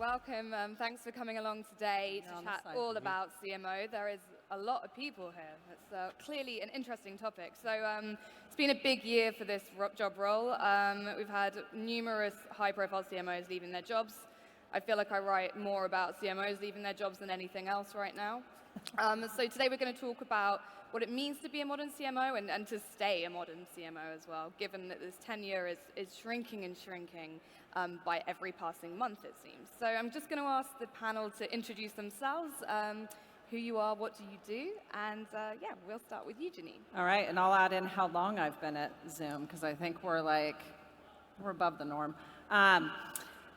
welcome. Thanks for coming along today to chat all about CMO. There is a lot of people here. It's clearly an interesting topic. So it's been a big year for this job role. We've had numerous high-profile CMOs leaving their jobs. I feel like I write more about CMOs leaving their jobs than anything else right now. So today we're going to talk about what it means to be a modern CMO and to stay a modern CMO as well, given that this tenure is shrinking and shrinking by every passing month, it seems. So I'm just going to ask the panel to introduce themselves, who you are, what do you do, and yeah, we'll start with you, Janine. All right, and I'll add in how long I've been at Zoom, because I think we're above the norm.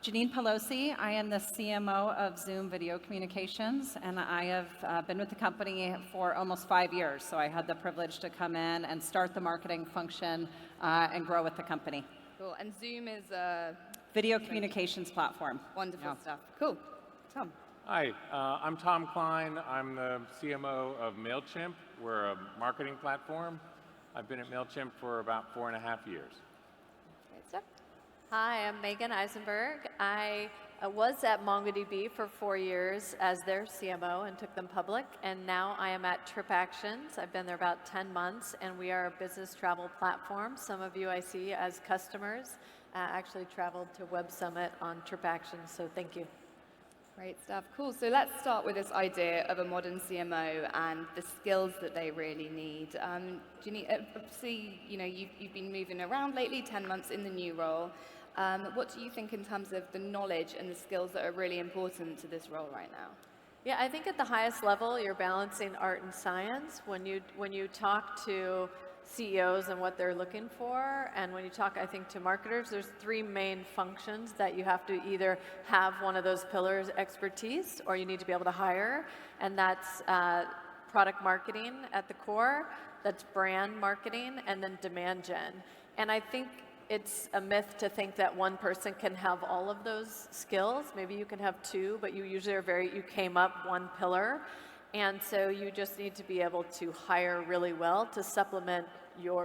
Janine Pelosi, I am the CMO of Zoom Video Communications, and I have been with the company for almost 5 years. So I had the privilege to come in and start the marketing function and grow with the company. Cool, and Zoom is a video communications platform. Wonderful stuff. Cool. Tom. Hi, I'm Tom Klein. I'm the CMO of MailChimp. We're a marketing platform. I've been at MailChimp for about 4.5 years. Great stuff. Hi, I'm Meagen Eisenberg. I was at MongoDB for 4 years as their CMO and took them public, and now I am at TripActions. I've been there about 10 months, and we are a business travel platform. Some of you I see as customers actually traveled to Web Summit on TripActions, so thank you. Great stuff. Cool. So let's start with this idea of a modern CMO and the skills that they really need. Janine, obviously, you've been moving around lately, 10 months in the new role. What do you think in terms of the knowledge and the skills that are really important to this role right now? Yeah, I think at the highest level, you're balancing art and science. When you talk to CEOs and what they're looking for, and when you talk, I think, to marketers, there's 3 main functions that you have to either have one of those pillars expertise, or you need to be able to hire, and that's product marketing at the core, that's brand marketing, and then demand gen. And I think it's a myth to think that one person can have all of those skills. Maybe you can have 2, but you usually you came up one pillar. And so you just need to be able to hire really well to supplement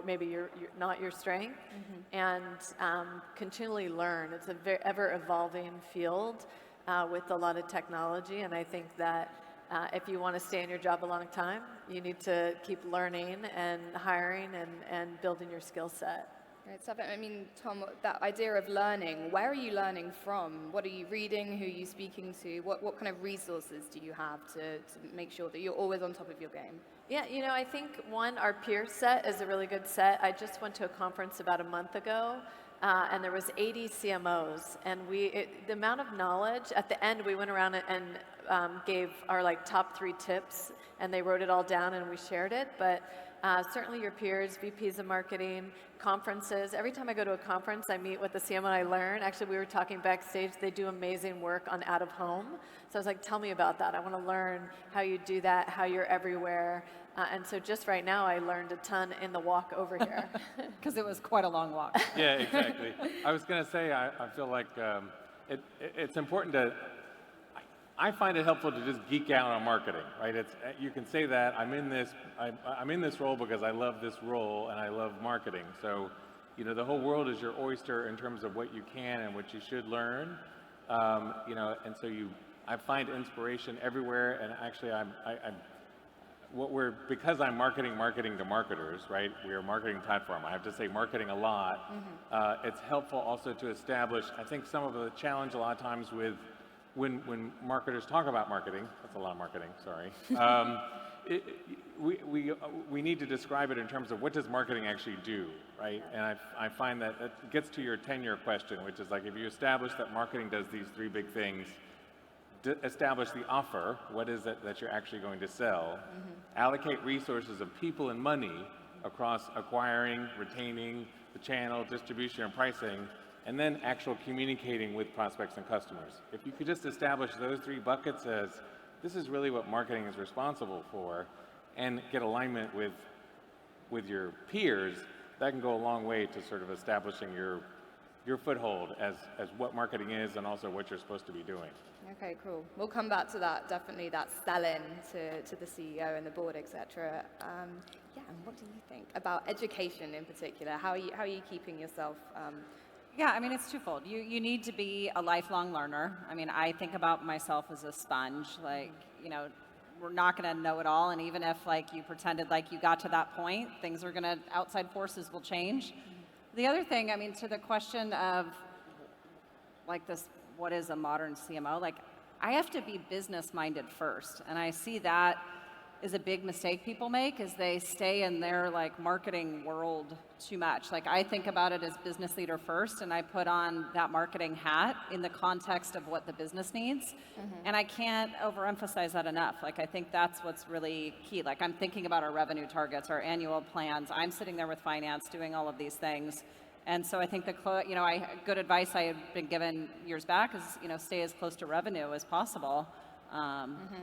maybe your not your strength, and continually learn. It's a very ever-evolving field with a lot of technology, and I think that if you want to stay in your job a long time, you need to keep learning and hiring and building your skill set. Great stuff. I mean, Tom, that idea of learning, where are you learning from? What are you reading? Who are you speaking to? What kind of resources do you have to make sure that you're always on top of your game? Yeah, I think our peer set is a really good set. I just went to a conference about a month ago, and there was 80 CMOs, and the amount of knowledge, at the end we went around and gave our top 3 tips, and they wrote it all down and we shared it, but certainly your peers, VPs of marketing, conferences. Every time I go to a conference, I meet with the CMO and I learn. Actually, we were talking backstage, they do amazing work on out of home. So I was like, tell me about that. I want to learn how you do that, how you're everywhere. And so just right now, I learned a ton in the walk over here. Because it was quite a long walk. Yeah, exactly. I was going to say, I feel like it's important to, I find it helpful to just geek out on marketing, right? You can say that I'm in this role because I love this role and I love marketing. So, the whole world is your oyster in terms of what you can and what you should learn. And so I find inspiration everywhere. And actually, because I'm marketing to marketers, right? We're a marketing platform. I have to say marketing a lot. It's helpful also to establish, I think some of the challenge a lot of times with when marketers talk about marketing, that's a lot of marketing, sorry. We need to describe it in terms of what does marketing actually do, right? And I find that it gets to your tenure question, which is like if you establish that marketing does these 3 big things, establish the offer, what is it that you're actually going to sell, allocate resources of people and money across acquiring, retaining, the channel, distribution, and pricing, and then actual communicating with prospects and customers. If you could just establish those 3 buckets as this is really what marketing is responsible for, and get alignment with your peers, that can go a long way to sort of establishing your foothold as what marketing is and also what you're supposed to be doing. Okay, cool. We'll come back to that, definitely that sell-in to the CEO and the board, etc. Yeah, and what do you think about education in particular? How are you keeping yourself Yeah, I mean, it's twofold. You need to be a lifelong learner. I mean, I think about myself as a sponge. Like, we're not going to know it all. And even if like you pretended like you got to that point, outside forces will change. The other thing, I mean, to the question of like this, what is a modern CMO? Like, I have to be business minded first. And I see that is a big mistake people make, is they stay in their like marketing world too much. Like, I think about it as business leader first, and I put on that marketing hat in the context of what the business needs. And I can't overemphasize that enough. Like, I think that's what's really key. Like, I'm thinking about our revenue targets, our annual plans. I'm sitting there with finance doing all of these things. And so I think good advice I had been given years back is, stay as close to revenue as possible.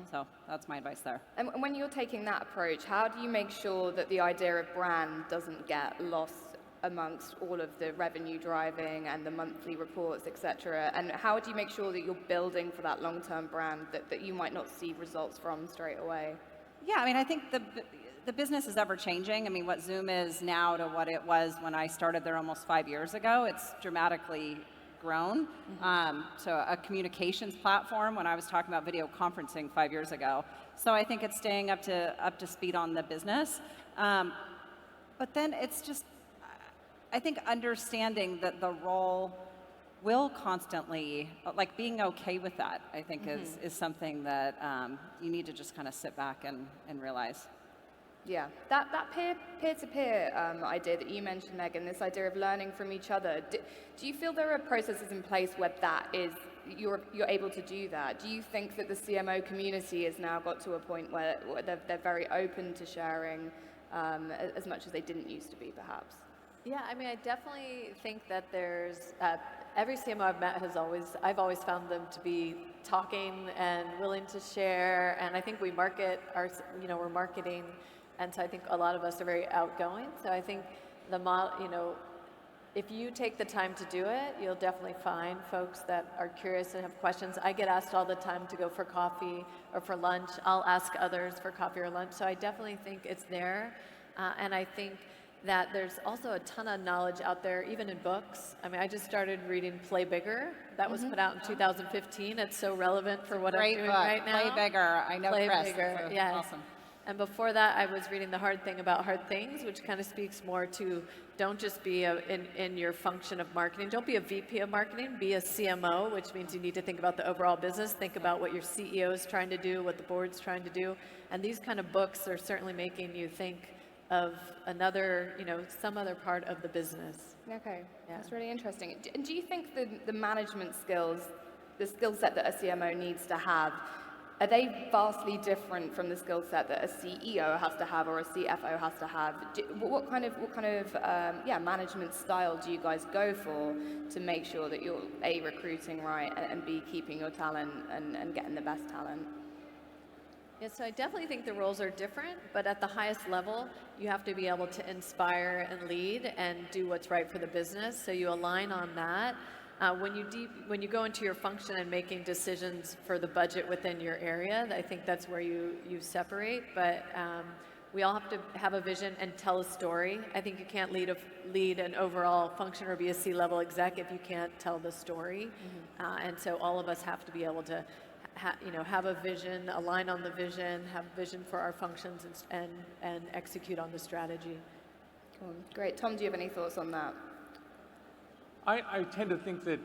So that's my advice there. And when you're taking that approach, how do you make sure that the idea of brand doesn't get lost amongst all of the revenue driving and the monthly reports, etc.? And how do you make sure that you're building for that long-term brand that you might not see results from straight away? Yeah, I mean, I think the business is ever changing. I mean, what Zoom is now to what it was when I started there almost 5 years ago, it's dramatically grown. So a communications platform when I was talking about video conferencing 5 years ago. So I think it's staying up to speed on the business. But then it's just, I think understanding that the role will constantly, like being okay with that, I think is something that you need to just kind of sit back and realize. Yeah, that peer-to-peer idea that you mentioned, Meagen, this idea of learning from each other, do you feel there are processes in place where you're able to do that? Do you think that the CMO community has now got to a point where they're very open to sharing as much as they didn't used to be, perhaps? Yeah, I mean, I definitely think that there's, every CMO I've met I've always found them to be talking and willing to share, and I think we market we're marketing. And so I think a lot of us are very outgoing. So I think the model, if you take the time to do it, you'll definitely find folks that are curious and have questions. I get asked all the time to go for coffee or for lunch. I'll ask others for coffee or lunch. So I definitely think it's there. And I think that there's also a ton of knowledge out there, even in books. I mean, I just started reading Play Bigger. That was put out in 2015. It's so relevant for what I'm doing right now. Play Bigger. I know Play Chris. Bigger. Yes. Awesome. And before that, I was reading The Hard Thing About Hard Things, which kind of speaks more to don't just be in your function of marketing. Don't be a VP of marketing. Be a CMO, which means you need to think about the overall business. Think about what your CEO is trying to do, what the board's trying to do. And these kind of books are certainly making you think of another, some other part of the business. Okay, Yeah. That's really interesting. And do you think the management skills, the skill set that a CMO needs to have, are they vastly different from the skill set that a CEO has to have or a CFO has to have? What kind of management style do you guys go for to make sure that you're A, recruiting right, and B, keeping your talent and getting the best talent? Yeah, so I definitely think the roles are different, but at the highest level, you have to be able to inspire and lead and do what's right for the business. So you align on that. When you go into your function and making decisions for the budget within your area, I think that's where you separate. But we all have to have a vision and tell a story. I think you can't lead an overall function or be a C-level exec if you can't tell the story. And so all of us have to be able to have a vision, align on the vision, have vision for our functions, and execute on the strategy. Cool. Great. Tom, do you have any thoughts on that? I tend to think that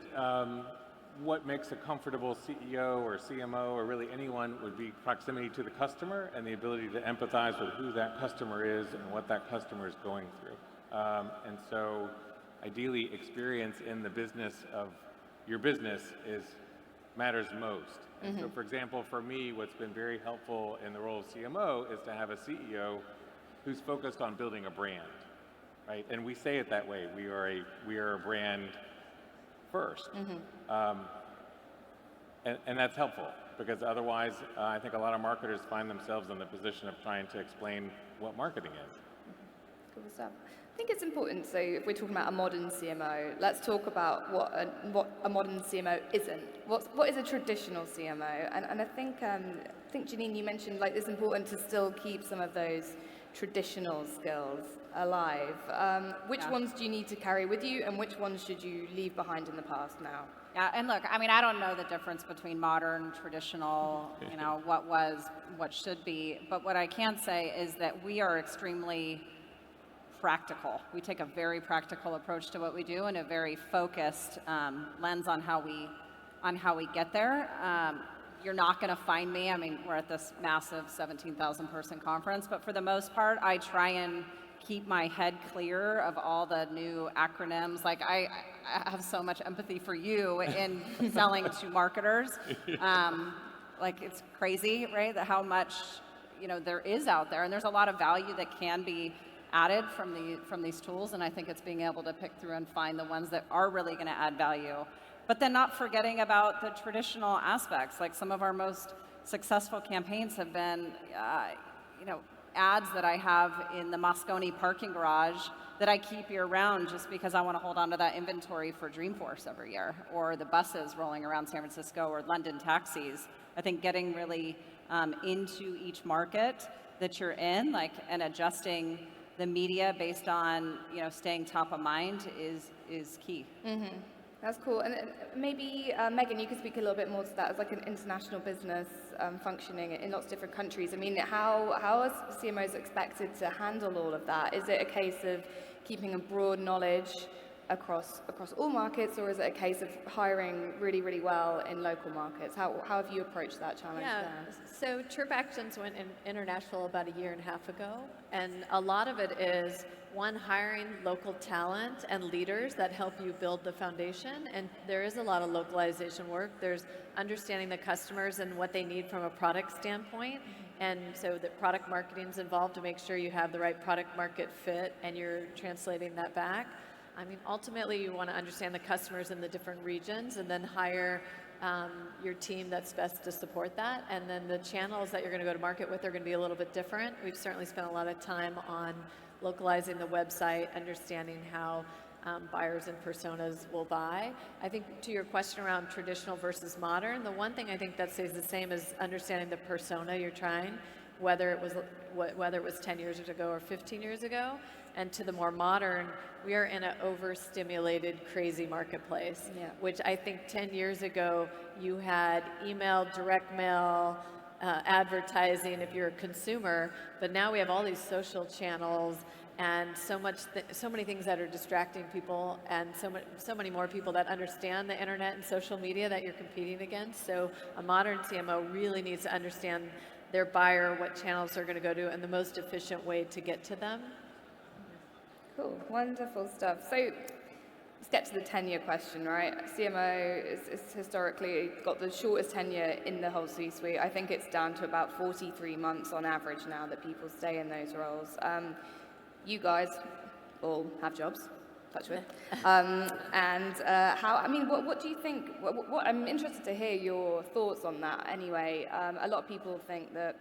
what makes a comfortable CEO or CMO or really anyone would be proximity to the customer and the ability to empathize with who that customer is and what that customer is going through. And so ideally experience in the business of your business matters most. And so for example, for me, what's been very helpful in the role of CMO is to have a CEO who's focused on building a brand. Right, and we say it that way. We are a brand first, and that's helpful because otherwise, I think a lot of marketers find themselves in the position of trying to explain what marketing is. Cool stuff. I think it's important. So, if we're talking about a modern CMO, let's talk about what a modern CMO isn't. What is a traditional CMO? And I think Janine, you mentioned like it's important to still keep some of those traditional skills alive. Which ones do you need to carry with you, and which ones should you leave behind in the past now? Yeah, and look, I mean, I don't know the difference between modern, traditional, what was, what should be, but what I can say is that we are extremely practical. We take a very practical approach to what we do and a very focused lens on how we get there. You're not going to find me. I mean, we're at this massive 17,000 person conference, but for the most part, I try and keep my head clear of all the new acronyms. Like I have so much empathy for you in selling to marketers. Like it's crazy, right? That how much there is out there, and there's a lot of value that can be added from these tools. And I think it's being able to pick through and find the ones that are really going to add value. But then not forgetting about the traditional aspects. Like some of our most successful campaigns have been, ads that I have in the Moscone parking garage that I keep year round just because I want to hold on to that inventory for Dreamforce every year, or the buses rolling around San Francisco, or London taxis. I think getting really into each market that you're in, and adjusting the media based on staying top of mind is key. Mm-hmm. That's cool. And maybe, Meagen, you could speak a little bit more to that as like an international business functioning in lots of different countries. I mean, how are CMOs expected to handle all of that? Is it a case of keeping a broad knowledge across all markets, or is it a case of hiring really, really well in local markets? How have you approached that challenge there? So Chirp Actions went international about a year and a half ago, and a lot of it is hiring local talent and leaders that help you build the foundation. And there is a lot of localization work. There's understanding the customers and what they need from a product standpoint. And so the product marketing is involved to make sure you have the right product market fit and you're translating that back. I mean, ultimately you want to understand the customers in the different regions and then hire your team that's best to support that. And then the channels that you're going to go to market with are going to be a little bit different. We've certainly spent a lot of time on localizing the website, understanding how buyers and personas will buy. I think to your question around traditional versus modern, the one thing I think that stays the same is understanding the persona you're trying, whether it was 10 years ago or 15 years ago. And to the more modern, we are in an overstimulated, crazy marketplace, which I think 10 years ago, you had email, direct mail, advertising if you're a consumer, but now we have all these social channels and so many things that are distracting people, and so many more people that understand the internet and social media that you're competing against. So a modern CMO really needs to understand their buyer, what channels they're going to go to, and the most efficient way to get to them. Cool, wonderful stuff. So let's get to the tenure question, right? CMO is historically got the shortest tenure in the whole C-suite. I think it's down to about 43 months on average now that people stay in those roles. You guys all have jobs, touch wood. What do you think, I'm interested to hear your thoughts on that anyway. A lot of people think that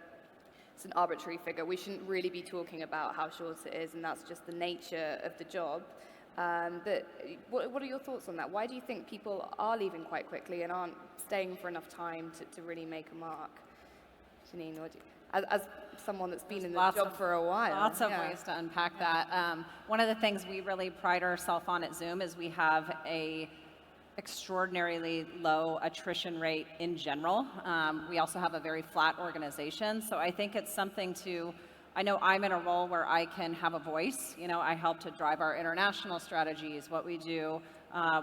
it's an arbitrary figure. We shouldn't really be talking about how short it is, and that's just the nature of the job. But what are your thoughts on that? Why do you think people are leaving quite quickly and aren't staying for enough time to really make a mark? Janine, as someone that's been in the job for a while. Lots of ways to unpack that. One of the things we really pride ourselves on at Zoom is we have a extraordinarily low attrition rate in general. We also have a very flat organization. So I think it's something I know I'm in a role where I can have a voice. I help to drive our international strategies, what we do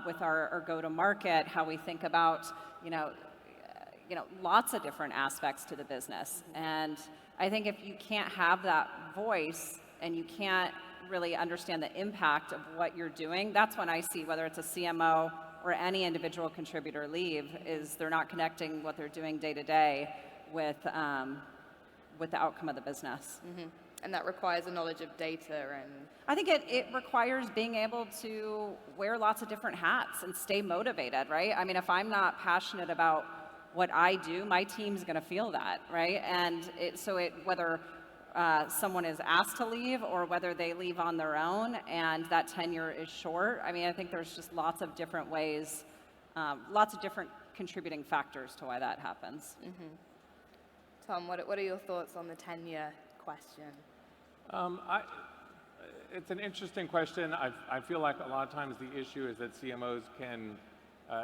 with our go-to-market, how we think about, lots of different aspects to the business. And I think if you can't have that voice and you can't really understand the impact of what you're doing, that's when I see whether it's a CMO or any individual contributor leave, is they're not connecting what they're doing day to day with the outcome of the business. Mm-hmm. And that requires a knowledge of data and... I think it requires being able to wear lots of different hats and stay motivated, right? I mean, if I'm not passionate about what I do, my team's going to feel that, right? And whether someone is asked to leave or whether they leave on their own and that tenure is short, I mean, I think there's just lots of different ways, lots of different contributing factors to why that happens. Mm-hmm. Tom, what are your thoughts on the tenure question? It's an interesting question. I feel like a lot of times the issue is that CMOs can,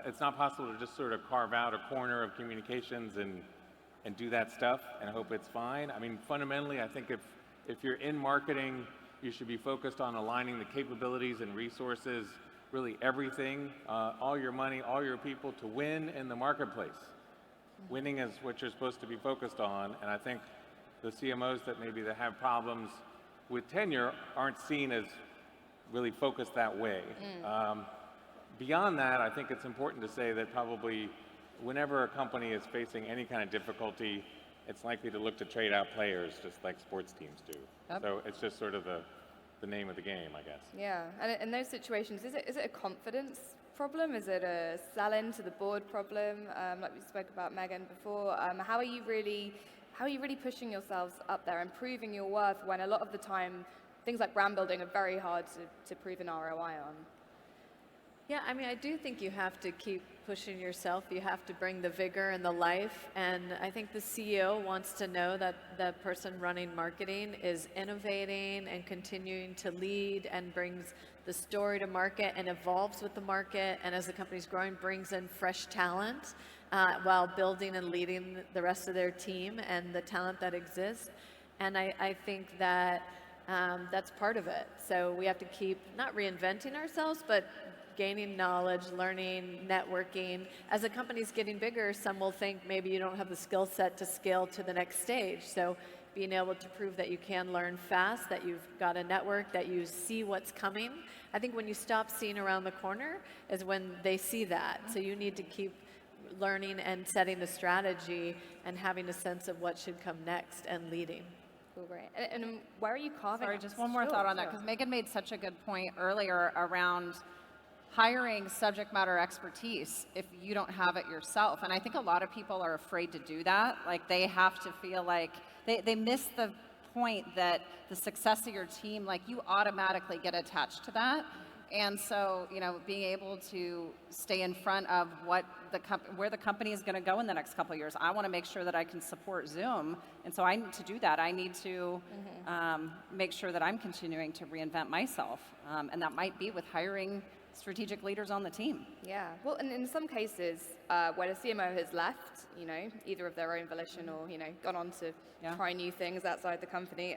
it's not possible to just sort of carve out a corner of communications and do that stuff and hope it's fine. I mean, fundamentally, I think if you're in marketing, you should be focused on aligning the capabilities and resources, really everything, all your money, all your people to win in the marketplace. Winning is what you're supposed to be focused on, and I think the CMOs that have problems with tenure aren't seen as really focused that way. Beyond that, I think it's important to say that probably whenever a company is facing any kind of difficulty, it's likely to look to trade out players just like sports teams do. Yep. So it's just sort of the name of the game, I guess. Yeah, and in those situations, is it a confidence problem? Is it a sell-in to the board problem? Like we spoke about Meagen before, how are you really pushing yourselves up there and proving your worth when a lot of the time things like brand building are very hard to prove an ROI on? Yeah, I mean, I do think you have to keep pushing yourself. You have to bring the vigor and the life. And I think the CEO wants to know that the person running marketing is innovating and continuing to lead and brings the story to market and evolves with the market. And as the company's growing, brings in fresh talent while building and leading the rest of their team and the talent that exists. And I think that that's part of it. So we have to keep not reinventing ourselves, but gaining knowledge, learning, networking. As a company's getting bigger, some will think maybe you don't have the skill set to scale to the next stage. So being able to prove that you can learn fast, that you've got a network, that you see what's coming. I think when you stop seeing around the corner is when they see that. So you need to keep learning and setting the strategy and having a sense of what should come next and leading. Cool, great. And where are you carving? Sorry, just one more thought on that, because Meagen made such a good point earlier around hiring subject matter expertise if you don't have it yourself. And I think a lot of people are afraid to do that. Like they have to feel like they miss the point that the success of your team, like you automatically get attached to that. And so, being able to stay in front of where the company is going to go in the next couple of years. I want to make sure that I can support Zoom. And so to do that, I need to make sure that I'm continuing to reinvent myself. And that might be with hiring strategic leaders on the team. Yeah, well, and in some cases, where the CMO has left, either of their own volition or, gone on to try new things outside the company,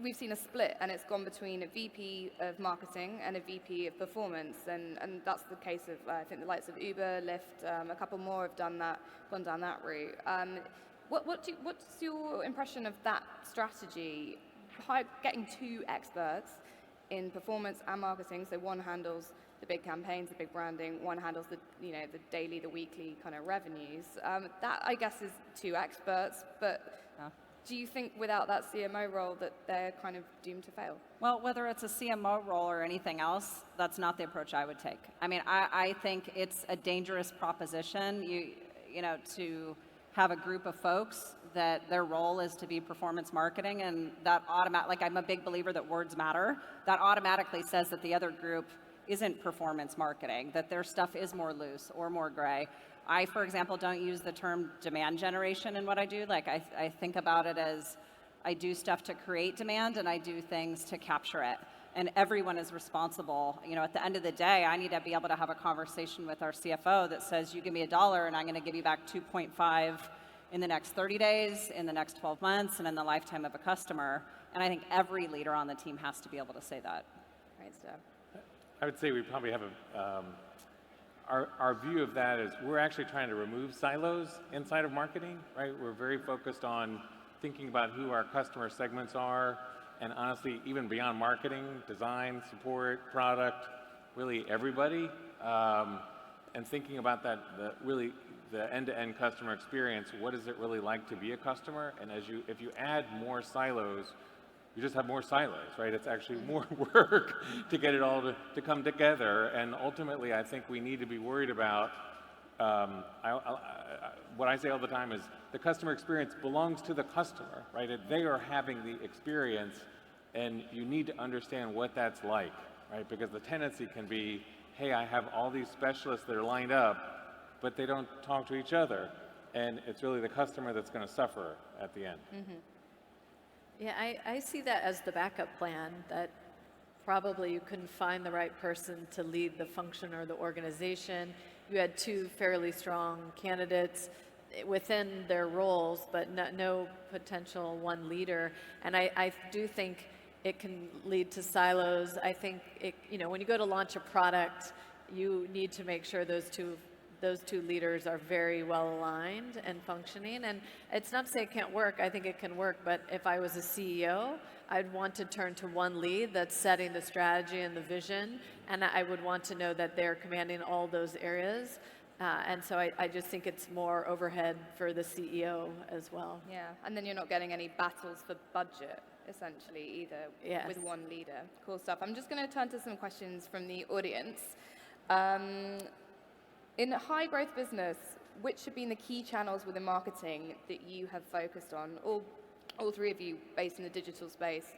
we've seen a split, and it's gone between a VP of marketing and a VP of performance, and that's the case of, I think, the likes of Uber, Lyft, a couple more have gone down that route. What's your impression of that strategy, getting two experts in performance and marketing, so one handles the big campaigns, the big branding, one handles the the daily, the weekly kind of revenues. That, I guess, is two experts, but do you think without that CMO role that they're kind of doomed to fail? Well, whether it's a CMO role or anything else, that's not the approach I would take. I mean, I think it's a dangerous proposition, to have a group of folks that their role is to be performance marketing, and that I'm a big believer that words matter. That automatically says that the other group isn't performance marketing, that their stuff is more loose or more gray. I, for example, don't use the term demand generation in what I do. Like I think about it as I do stuff to create demand and I do things to capture it. And everyone is responsible. At the end of the day, I need to be able to have a conversation with our CFO that says, you give me $1 and I'm going to give you back 2.5 in the next 30 days, in the next 12 months, and in the lifetime of a customer. And I think every leader on the team has to be able to say that. Right, so. I would say we probably have our view of that is we're actually trying to remove silos inside of marketing, right? We're very focused on thinking about who our customer segments are, and honestly, even beyond marketing, design, support, product, really everybody, and thinking about that, the end-to-end customer experience. What is it really like to be a customer? And if you add more silos, you just have more silos, right? It's actually more work to get it all to come together. And ultimately, I think we need to be worried about, what I say all the time is the customer experience belongs to the customer, right? They are having the experience, and you need to understand what that's like, right? Because the tendency can be, hey, I have all these specialists that are lined up, but they don't talk to each other. And it's really the customer that's going to suffer at the end. Yeah, I see that as the backup plan, that probably you couldn't find the right person to lead the function or the organization. You had two fairly strong candidates within their roles, but no potential one leader. And I do think it can lead to silos. I think when you go to launch a product, you need to make sure those two leaders are very well aligned and functioning. And it's not to say it can't work. I think it can work. But if I was a CEO, I'd want to turn to one lead that's setting the strategy and the vision. And I would want to know that they're commanding all those areas. And so I just think it's more overhead for the CEO as well. Yeah, and then you're not getting any battles for budget, essentially, either with one leader. Cool stuff. I'm just going to turn to some questions from the audience. In a high-growth business, which have been the key channels within marketing that you have focused on? All three of you based in the digital space,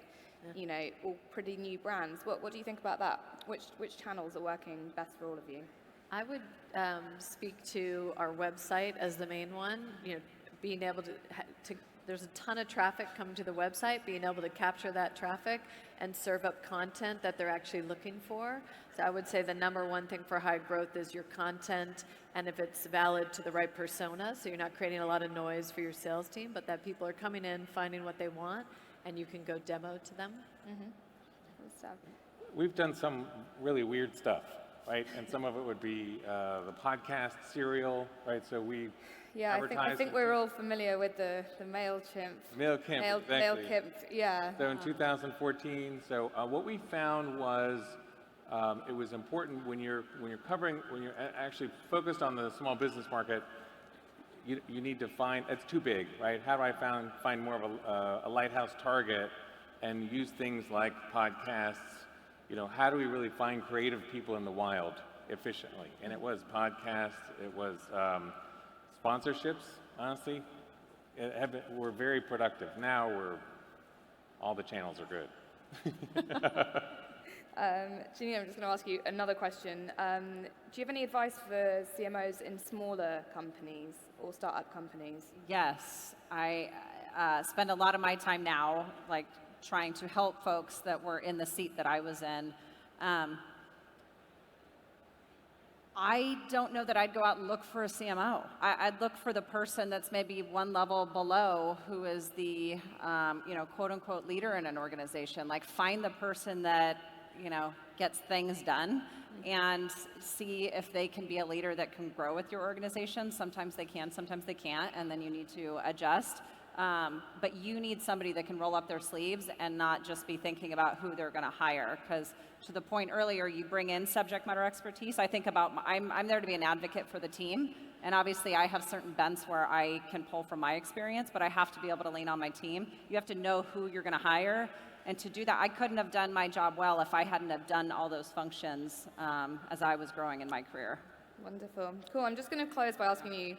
all pretty new brands. What do you think about that? Which channels are working best for all of you? I would speak to our website as the main one. Being able to there's a ton of traffic coming to the website, being able to capture that traffic and serve up content that they're actually looking for. So I would say the number one thing for high growth is your content, and if it's valid to the right persona, so you're not creating a lot of noise for your sales team, but that people are coming in, finding what they want, and you can go demo to them. Cool. We've done some really weird stuff, right? And some of it would be the podcast serial, right? So we I think we're all familiar with the MailChimp. MailChimp, exactly. MailChimp, yeah. So in 2014, what we found was it was important when you're actually focused on the small business market, you need to find, it's too big, right? How do I find more of a lighthouse target and use things like podcasts? How do we really find creative people in the wild efficiently? And it was podcasts, it was sponsorships, honestly. We're very productive. Now all the channels are good. Janine, I'm just going to ask you another question. Do you have any advice for CMOs in smaller companies or startup companies? Yes, I spend a lot of my time now, trying to help folks that were in the seat that I was in. I don't know that I'd go out and look for a CMO. I'd look for the person that's maybe one level below who is the, quote unquote leader in an organization. Find the person that, gets things done and see if they can be a leader that can grow with your organization. Sometimes they can, sometimes they can't, and then you need to adjust. But you need somebody that can roll up their sleeves and not just be thinking about who they're going to hire. Because to the point earlier, you bring in subject matter expertise. I think about, I'm there to be an advocate for the team. And obviously I have certain bents where I can pull from my experience, but I have to be able to lean on my team. You have to know who you're going to hire. And to do that, I couldn't have done my job well if I hadn't have done all those functions as I was growing in my career. Wonderful. Cool. I'm just going to close by asking you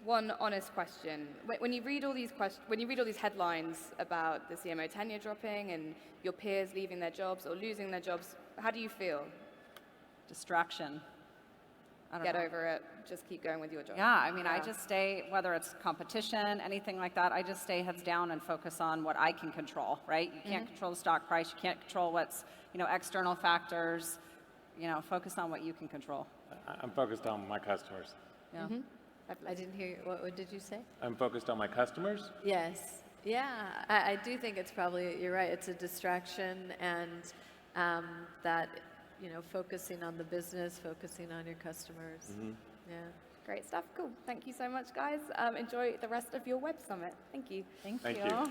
one honest question. When you read all these headlines about the CMO tenure dropping and your peers leaving their jobs or losing their jobs, how do you feel? Distraction. Get over it. Just keep going with your job. Yeah, I just stay, whether it's competition, anything like that, I just stay heads down and focus on what I can control, right? You can't control the stock price. You can't control what's, external factors. Focus on what you can control. I'm focused on my customers. Yeah. I didn't hear you. What did you say? I'm focused on my customers. Yes. Yeah, I do think it's probably, you're right, it's a distraction, and that, focusing on the business, focusing on your customers. Yeah. Great stuff. Cool. Thank you so much, guys. Enjoy the rest of your web summit. Thank you. Thank Thank you. you.